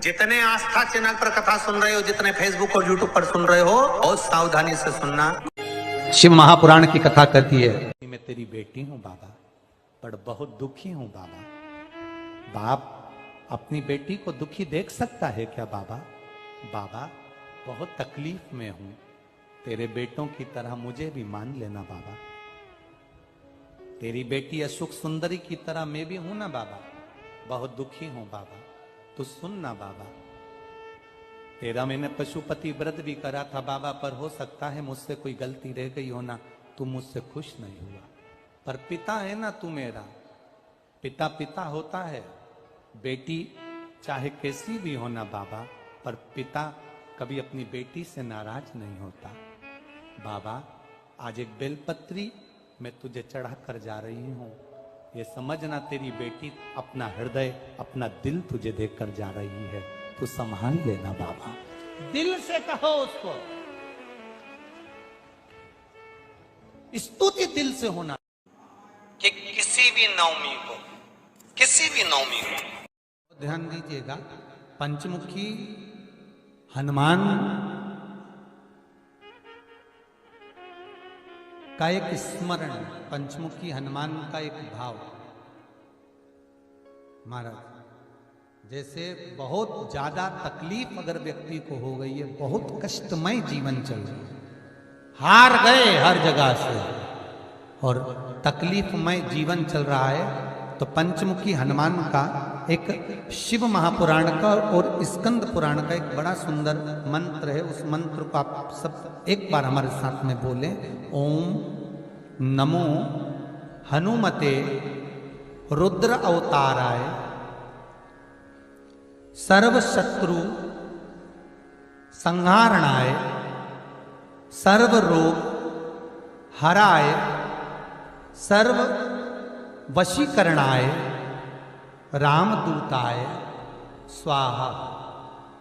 जितने आस्था चैनल पर कथा सुन रहे हो, जितने फेसबुक और यूट्यूब पर सुन रहे हो, बहुत सावधानी से सुनना। शिव महापुराण की कथा कहती है, मैं तेरी बेटी हूं बाबा, पर बहुत दुखी हूं बाबा। बाप अपनी बेटी को दुखी देख सकता है क्या बाबा? बाबा बहुत तकलीफ में हूं, तेरे बेटों की तरह मुझे भी मान लेना बाबा। तेरी बेटी अशोक सुंदरी की तरह मैं भी हूं ना बाबा। बहुत दुखी हूं बाबा, तू सुन ना बाबा। तेरा मैंने पशुपति व्रत भी करा था बाबा, पर हो सकता है मुझसे कोई गलती रह गई हो ना, तू मुझसे खुश नहीं हुआ। पर पिता है ना तू मेरा, पिता पिता होता है। बेटी चाहे कैसी भी हो ना बाबा, पर पिता कभी अपनी बेटी से नाराज नहीं होता। बाबा आज एक बेलपत्री मैं तुझे चढ़ा कर जा रही हूं, ये समझना तेरी बेटी अपना हृदय अपना दिल तुझे देकर जा रही है, तू संभाल लेना बाबा। दिल से कहो उसको, स्तुति दिल से होना। कि किसी भी नवमी को ध्यान दीजिएगा, पंचमुखी हनुमान का एक स्मरण, पंचमुखी हनुमान का एक भाव। महाराज जैसे बहुत ज्यादा तकलीफ अगर व्यक्ति को हो गई है, बहुत कष्टमय जीवन चल रहा है, हार गए हर जगह से और तकलीफमय जीवन चल रहा है, तो पंचमुखी हनुमान का एक शिव महापुराण का और स्कंद पुराण का एक बड़ा सुंदर मंत्र है। उस मंत्र को आप सब एक बार हमारे साथ में बोलें। ओम नमो हनुमते रुद्र अवताराय सर्व शत्रु संहारणाय सर्व रोग हराय सर्व वशीकरणाय रामदूताय स्वाहा।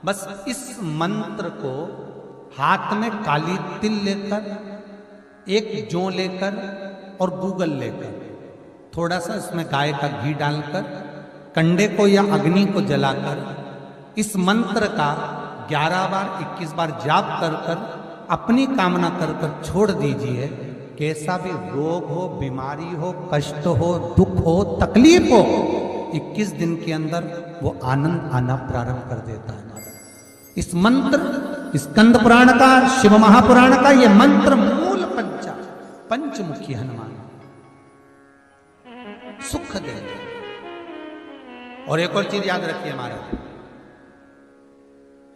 बस इस मंत्र को हाथ में काली तिल लेकर, एक जौ लेकर और गूगल लेकर, थोड़ा सा इसमें गाय का घी डालकर, कंडे को या अग्नि को जलाकर इस मंत्र का 11 बार 21 बार जाप कर कर अपनी कामना कर कर छोड़ दीजिए। कैसा भी रोग हो, बीमारी हो, कष्ट हो, दुख हो, तकलीफ हो, 21 दिन के अंदर वो आनंद आना प्रारंभ कर देता है। इस मंत्र स्कंद पुराण का, शिव महापुराण का ये मंत्र मूल पंचमुखी हनुमान सुख दे। और एक और चीज याद रखिए महाराज,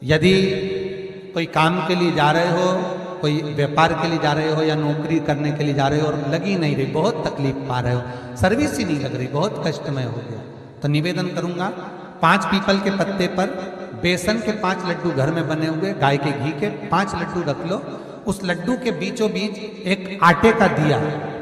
यदि कोई काम के लिए जा रहे हो, कोई व्यापार के लिए जा रहे हो या नौकरी करने के लिए जा रहे हो और लगी नहीं रही, बहुत तकलीफ पा रहे हो, सर्विस ही नहीं लग रही, बहुत कष्टमय हो गया, तो निवेदन करूंगा 5 पीपल के पत्ते पर बेसन के 5 लड्डू घर में बने हुए, गाय के घी के 5 लड्डू रख लो। उस लड्डू के बीचों बीच एक आटे का दिया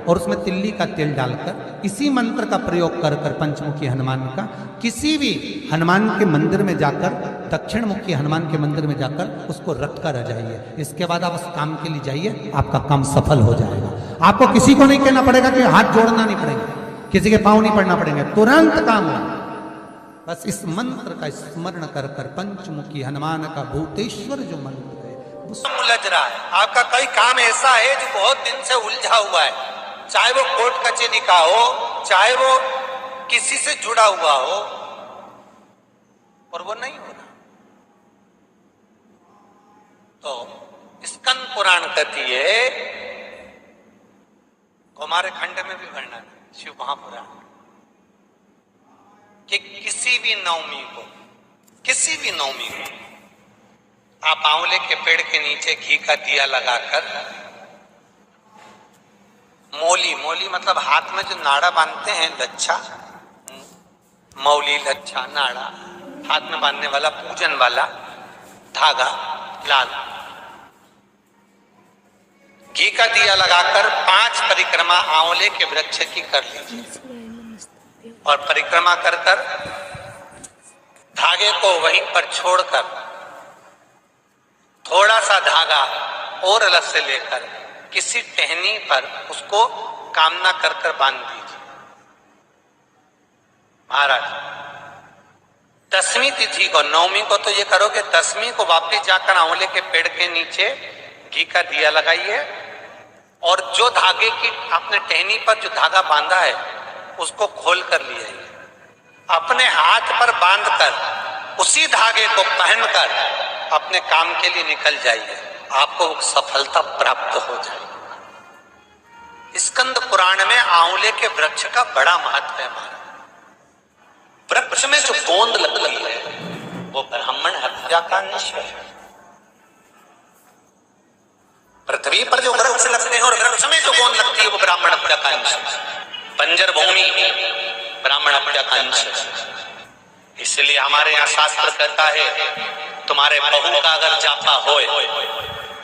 और उसमें तिल्ली का तेल डालकर इसी मंत्र का प्रयोग कर कर पंचमुखी हनुमान का किसी भी हनुमान के मंदिर में जाकर, दक्षिण मुखी हनुमान के मंदिर में जाकर उसको रख कर आ जाइए। इसके बाद आप उस काम के लिए जाइए, आपका काम सफल हो जाएगा। आपको किसी को नहीं कहना पड़ेगा कि हाथ जोड़ना नहीं पड़ेगा, किसी के पांव नहीं पड़ना पड़ेंगे, तुरंत काम हो। बस इस मंत्र का स्मरण कर कर पंचमुखी हनुमान का भूतेश्वर जो मंत्र है उलझ रहा है, आपका कोई काम ऐसा है जो बहुत दिन से उलझा हुआ है, चाहे वो कोर्ट कचहरी का हो, चाहे वो किसी से जुड़ा हुआ हो, और वो नहीं हो रहा, तो स्कंद पुराण कहती है, हमारे खंड में भी वर्णन है शिव महापुराण, कि किसी भी नवमी को आप आंवले के पेड़ के नीचे घी का दिया लगाकर, मौली मतलब हाथ में जो नाड़ा बांधते हैं, लच्छा, मौली, लच्छा, नाड़ा, हाथ में बांधने वाला पूजन वाला धागा लाल, घी का दिया लगाकर 5 परिक्रमा आंवले के वृक्ष की कर लीजिए और परिक्रमा कर कर धागे को वहीं पर छोड़कर थोड़ा सा धागा और अलग से लेकर किसी टहनी पर उसको कामना कर कर बांध दीजिए। महाराज 10वीं तिथि को, 9वीं को तो ये करो कि 10वीं को वापिस जाकर आंवले के पेड़ के नीचे घी का दिया लगाइए और जो धागे की आपने टहनी पर जो धागा बांधा है उसको खोल कर ले आइए, अपने हाथ पर बांधकर उसी धागे को पहनकर अपने काम के लिए निकल जाइए, आपको सफलता प्राप्त हो जाए। स्कंद पुराण में आंवले के वृक्ष का बड़ा महत्व है। वृक्ष में जो गोंद लगती है वो ब्राह्मण हत्या का निश्चय है। पृथ्वी पर जो वृक्ष लगते हैं और वृक्ष में जो गोंद लगती है वो ब्राह्मण हत्या का अंश है। बंजर भूमि ब्राह्मण हत्या का अंश है। इसलिए हमारे यहाँ शास्त्र कहता है तुम्हारे बहू का अगर जापा होए,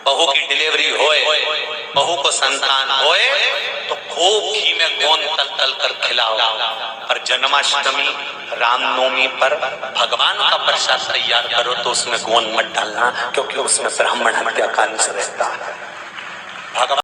बहू की डिलीवरी होए, बहू को संतान होए तो खूब घी में गोंद तल तल कर खिलाओ। और जन्माष्टमी रामनवमी पर भगवान का प्रसाद तैयार करो तो उसमें गोंद मत डालना, क्योंकि उसमें ब्राह्मण हत्या का अंश रहता है। भगवान